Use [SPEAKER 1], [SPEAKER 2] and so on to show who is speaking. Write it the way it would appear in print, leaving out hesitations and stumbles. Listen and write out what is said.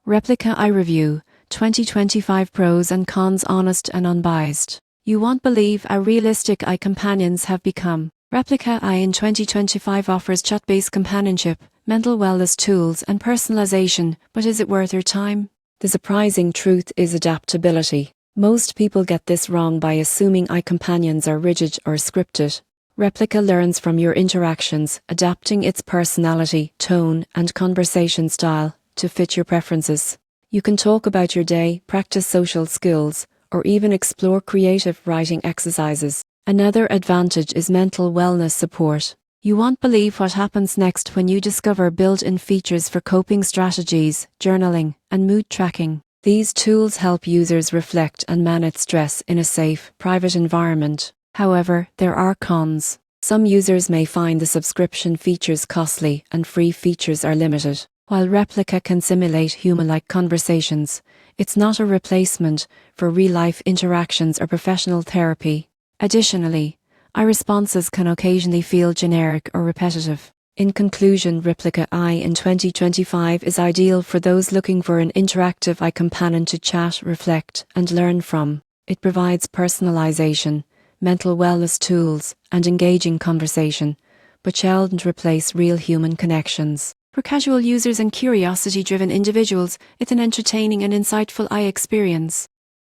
[SPEAKER 1] Replika Eye Review 2025 Pros and Cons, honest and unbiased. You won't believe how realistic eye companions have become. Replika Eye in 2025 offers chat-based companionship, mental wellness tools and personalization, but is it worth your time? The surprising truth is adaptability. Most people get this wrong by assuming eye companions are rigid or scripted. Replika learns from your interactions, adapting its personality, tone and conversation style to fit your preferences. You can talk about your day, practice social skills, or even explore creative writing exercises. Another advantage is mental wellness support. You won't believe what happens next when you discover built-in features for coping strategies, journaling, and mood tracking. These tools help users reflect and manage stress in a safe, private environment. However, there are cons. Some users may find the subscription features costly and free features are limited. While Replika can simulate human-like conversations, it's not a replacement for real-life interactions or professional therapy. Additionally, eye responses can occasionally feel generic or repetitive. In conclusion, Replika Eye in 2025 is ideal for those looking for an interactive eye companion to chat, reflect, and learn from. It provides personalization, mental wellness tools, and engaging conversation, but shouldn't replace real human connections. For casual users and curiosity-driven individuals, it's an entertaining and insightful eye experience.